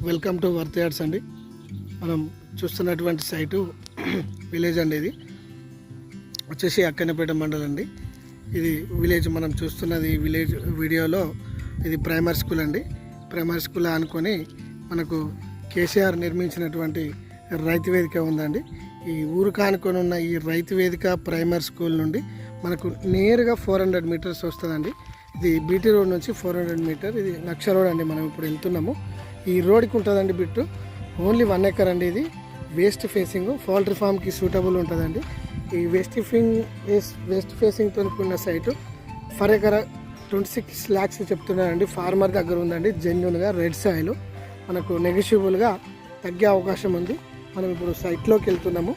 Welcome to worth yards అండి. మనం చూస్తున్నటువంటి సైటు విలేజ్ అండి. ఇది వచ్చేసి అక్కన్నపేట మండలం అండి. ఇది విలేజ్. మనం చూస్తున్నది విలేజ్ వీడియోలో ఇది ప్రైమరీ స్కూల్ అండి. ప్రైమరీ స్కూల్ అనుకొని మనకు కేసీఆర్ నిర్మించినటువంటి రైతు వేదిక ఉందండి. ఈ ఊరు కానుకొని ఉన్న ఈ రైతు వేదిక ప్రైమరీ స్కూల్ నుండి మనకు నేరుగా 400 మీటర్స్ వస్తుందండి. ఇది బీటీ రోడ్ నుంచి 400 మీటర్. ఇది నక్ష రోడ్ అండి. మనం ఇప్పుడు వెళ్తున్నాము. ఈ రోడ్కి ఉంటుందండి బిట్టు. ఓన్లీ 1 ఎకర్ అండి. ఇది వేస్ట్ ఫేసింగ్, పౌల్ట్రీ ఫామ్కి సూటబుల్ ఉంటుందండి. ఈ వేస్ట్ ఫేసింగ్తో కూడిన సైటు ఫర్ ఎకర్ 26 lakhs చెప్తున్నారండి. ఫార్మర్ దగ్గర ఉందండి. జెన్యున్గా రెడ్ సాయిల్, మనకు నెగిషియబుల్గా తగ్గే అవకాశం ఉంది. మనం ఇప్పుడు సైట్లోకి వెళ్తున్నాము.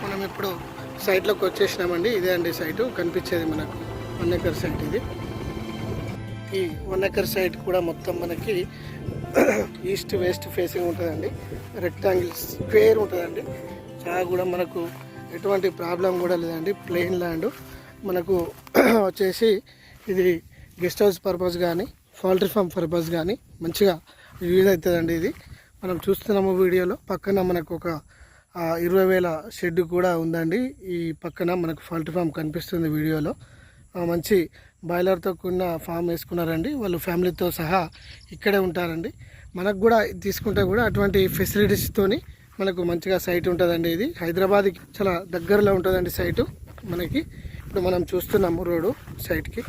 మనం ఇప్పుడు సైట్లోకి వచ్చేసినామండి. ఇదే అండి సైటు కనిపించేది మనకు 1 ఎకర్ సైట్. ఇది ఈ 1 ఎకర్ సైట్ కూడా మొత్తం మనకి ఈస్ట్ వెస్ట్ ఫేసింగ్ ఉంటుందండి. రెక్టాంగిల్ స్క్వేర్ ఉంటుందండి. చాలా కూడా మనకు ఎటువంటి ప్రాబ్లం కూడా లేదండి. Plain land. మనకు వచ్చేసి ఇది గెస్ట్ హౌస్ పర్పస్ కానీ పౌల్ట్రీ ఫామ్ పర్పస్ కానీ మంచిగా యూజ్ అవుతుందండి. ఇది మనం చూస్తున్నాము వీడియోలో. పక్కన మనకు ఒక 20,000 షెడ్ కూడా ఉందండి. ఈ పక్కన మనకు పౌల్ట్రీ ఫామ్ కనిపిస్తుంది వీడియోలో. మంచి బాయిలర్తో కూడిన ఫామ్ వేసుకున్నారండి. వాళ్ళు ఫ్యామిలీతో సహా ఇక్కడే ఉంటారండి. మనకు కూడా తీసుకుంటే కూడా అటువంటి ఫెసిలిటీస్తోని మనకు మంచిగా సైట్ ఉంటుందండి. ఇది హైదరాబాద్కి చాలా దగ్గరలో ఉంటుందండి సైటు మనకి. ఇప్పుడు మనం చూస్తున్నాము రోడ్డు సైట్కి.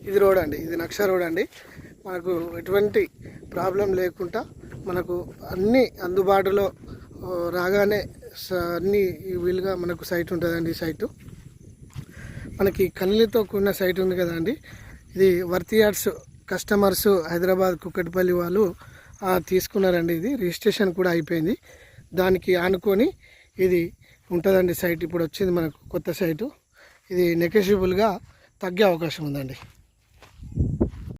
ఇది రోడ్ అండి. ఇది నక్ష రోడ్ అండి. మనకు ఎటువంటి ప్రాబ్లం లేకుండా మనకు అన్నీ అందుబాటులో రాగానే అన్నీ వీలుగా మనకు సైట్ ఉంటుందండి. ఈ సైటు మనకి కన్నీలతో కూడిన సైట్ ఉంది కదండి. ఇది worth yards customers Hyderabad Kukatpally వాళ్ళు తీసుకున్నారండి. ఇది రిజిస్ట్రేషన్ కూడా అయిపోయింది. దానికి ఆనుకొని ఇది ఉంటుందండి సైట్. ఇప్పుడు వచ్చింది మనకు కొత్త సైటు. ఇది నెగోషియబుల్గా తగ్గే అవకాశం ఉందండి.